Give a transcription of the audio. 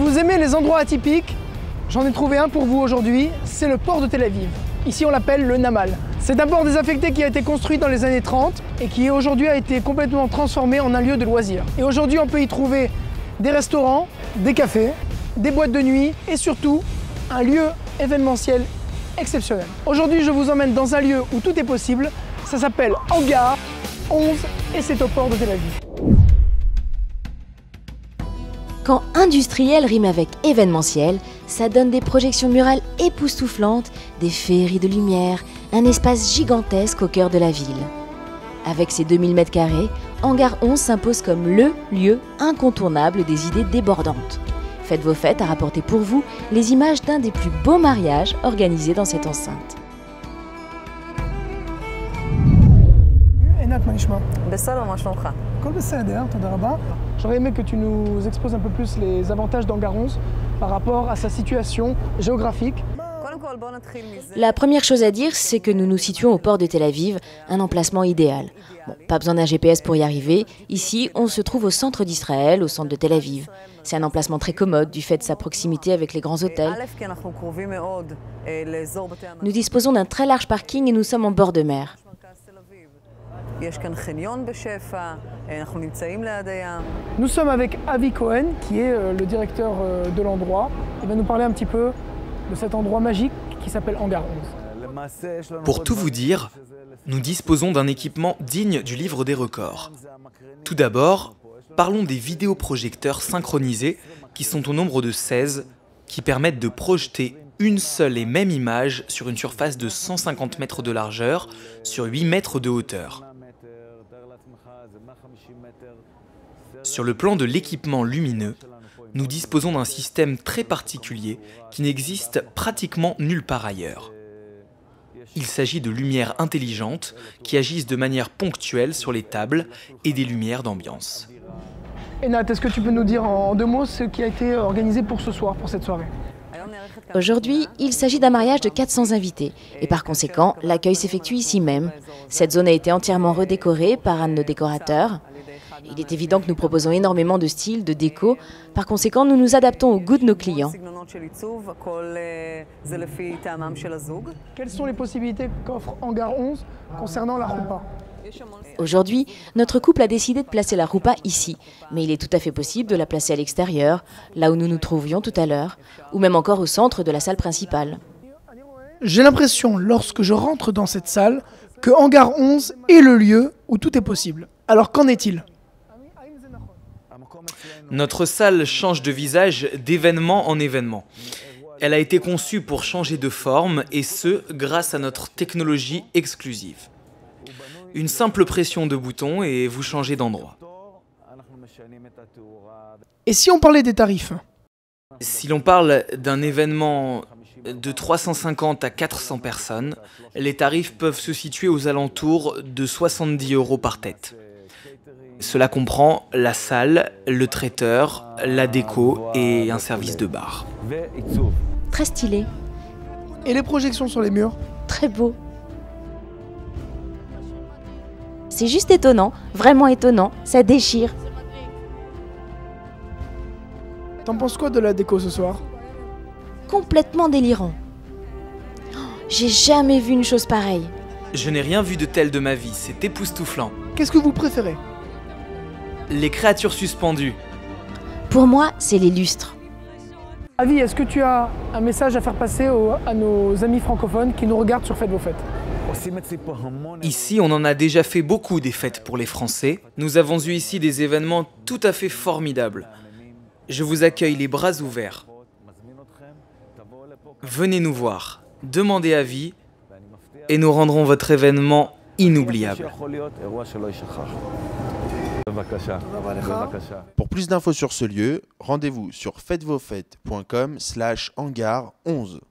vous aimez les endroits atypiques, j'en ai trouvé un pour vous aujourd'hui, c'est le port de Tel Aviv. Ici on l'appelle le Namal. C'est un port désaffecté qui a été construit dans les années 30 et qui aujourd'hui a été complètement transformé en un lieu de loisirs. Et aujourd'hui on peut y trouver des restaurants, des cafés, des boîtes de nuit et surtout un lieu événementiel exceptionnel. Aujourd'hui je vous emmène dans un lieu où tout est possible, ça s'appelle Hangar 11 et c'est au port de Tel Aviv. Quand industriel rime avec événementiel, ça donne des projections murales époustouflantes, des féeries de lumière, un espace gigantesque au cœur de la ville. Avec ses 2000 m², Hangar 11 s'impose comme le lieu incontournable des idées débordantes. Faites vos fêtes à rapporter pour vous les images d'un des plus beaux mariages organisés dans cette enceinte. J'aurais aimé que tu nous exposes un peu plus les avantages d'Hangar 11 par rapport à sa situation géographique. La première chose à dire, c'est que nous nous situons au port de Tel Aviv, un emplacement idéal. Bon, pas besoin d'un GPS pour y arriver. Ici, on se trouve au centre d'Israël, au centre de Tel Aviv. C'est un emplacement très commode du fait de sa proximité avec les grands hôtels. Nous disposons d'un très large parking et nous sommes en bord de mer. Nous sommes avec Avi Cohen, qui est le directeur de l'endroit. Il va nous parler un petit peu de cet endroit magique qui s'appelle Hangar 11. Pour tout vous dire, nous disposons d'un équipement digne du livre des records. Tout d'abord, parlons des vidéoprojecteurs synchronisés qui sont au nombre de 16, qui permettent de projeter une seule et même image sur une surface de 150 mètres de largeur sur 8 mètres de hauteur. Sur le plan de l'équipement lumineux, nous disposons d'un système très particulier qui n'existe pratiquement nulle part ailleurs. Il s'agit de lumières intelligentes qui agissent de manière ponctuelle sur les tables et des lumières d'ambiance. Et Nat, est-ce que tu peux nous dire en 2 mots ce qui a été organisé pour ce soir, pour cette soirée? Aujourd'hui, il s'agit d'un mariage de 400 invités et par conséquent, l'accueil s'effectue ici même. Cette zone a été entièrement redécorée par un de nos décorateurs. Il est évident que nous proposons énormément de styles, de déco. Par conséquent, nous nous adaptons au goût de nos clients. Quelles sont les possibilités qu'offre Hangar 11 concernant la roupa? Aujourd'hui, notre couple a décidé de placer la roupa ici, mais il est tout à fait possible de la placer à l'extérieur, là où nous nous trouvions tout à l'heure, ou même encore au centre de la salle principale. J'ai l'impression, lorsque je rentre dans cette salle, que Hangar 11 est le lieu où tout est possible. Alors qu'en est-il? Notre salle change de visage d'événement en événement. Elle a été conçue pour changer de forme et ce, grâce à notre technologie exclusive. Une simple pression de bouton et vous changez d'endroit. Et si on parlait des tarifs? Si l'on parle d'un événement de 350 à 400 personnes, les tarifs peuvent se situer aux alentours de 70 € par tête. Cela comprend la salle, le traiteur, la déco et un service de bar. Très stylé. Et les projections sur les murs? Très beau. C'est juste étonnant, vraiment étonnant, ça déchire. T'en penses quoi de la déco ce soir? Complètement délirant. J'ai jamais vu une chose pareille. Je n'ai rien vu de tel de ma vie, c'est époustouflant. Qu'est-ce que vous préférez? Les créatures suspendues. Pour moi, c'est les lustres. Avi, est-ce que tu as un message à faire passer à nos amis francophones qui nous regardent sur Faites vos fêtes? Ici, on en a déjà fait beaucoup des fêtes pour les Français. Nous avons eu ici des événements tout à fait formidables. Je vous accueille les bras ouverts. Venez nous voir, demandez avis et nous rendrons votre événement inoubliable. Pour plus d'infos sur ce lieu, rendez-vous sur faites-vos-fêtes.com/hangar11.